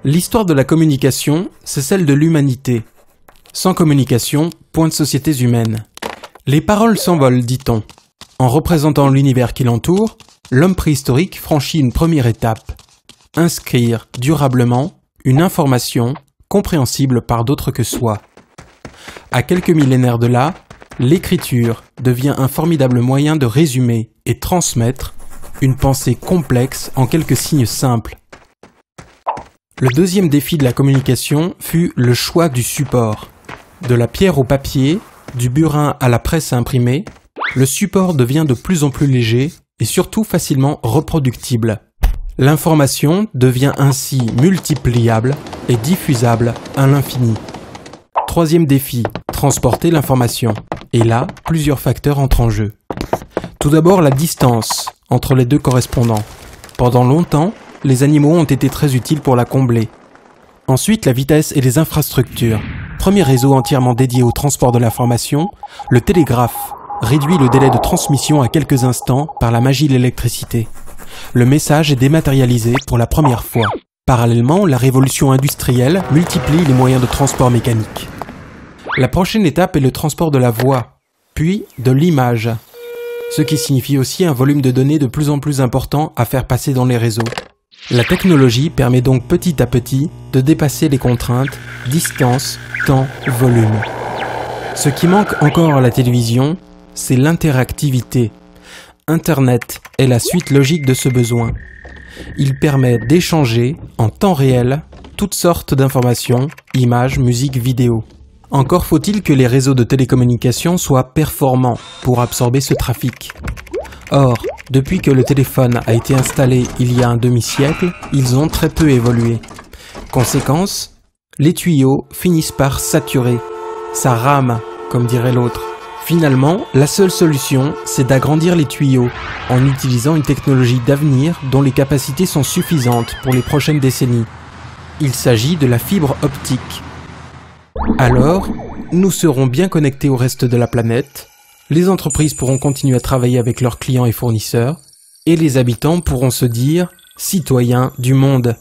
L'histoire de la communication, c'est celle de l'humanité. Sans communication, point de sociétés humaines. Les paroles s'envolent, dit-on. En représentant l'univers qui l'entoure, l'homme préhistorique franchit une première étape. Inscrire durablement une information compréhensible par d'autres que soi. À quelques millénaires de là, l'écriture devient un formidable moyen de résumer et transmettre une pensée complexe en quelques signes simples. Le deuxième défi de la communication fut le choix du support. De la pierre au papier, du burin à la presse imprimée, le support devient de plus en plus léger et surtout facilement reproductible. L'information devient ainsi multipliable et diffusable à l'infini. Troisième défi, transporter l'information. Et là, plusieurs facteurs entrent en jeu. Tout d'abord, la distance entre les deux correspondants. Pendant longtemps, les animaux ont été très utiles pour la combler. Ensuite, la vitesse et les infrastructures. Premier réseau entièrement dédié au transport de l'information, le télégraphe réduit le délai de transmission à quelques instants par la magie de l'électricité. Le message est dématérialisé pour la première fois. Parallèlement, la révolution industrielle multiplie les moyens de transport mécanique. La prochaine étape est le transport de la voix, puis de l'image, ce qui signifie aussi un volume de données de plus en plus important à faire passer dans les réseaux. La technologie permet donc petit à petit de dépasser les contraintes distance, temps, volume. Ce qui manque encore à la télévision, c'est l'interactivité. Internet est la suite logique de ce besoin. Il permet d'échanger en temps réel toutes sortes d'informations, images, musique, vidéos. Encore faut-il que les réseaux de télécommunications soient performants pour absorber ce trafic. Or, depuis que le téléphone a été installé il y a un demi-siècle, ils ont très peu évolué. Conséquence, les tuyaux finissent par saturer. Ça rame, comme dirait l'autre. Finalement, la seule solution, c'est d'agrandir les tuyaux en utilisant une technologie d'avenir dont les capacités sont suffisantes pour les prochaines décennies. Il s'agit de la fibre optique. Alors, nous serons bien connectés au reste de la planète, les entreprises pourront continuer à travailler avec leurs clients et fournisseurs, et les habitants pourront se dire « citoyens du monde ».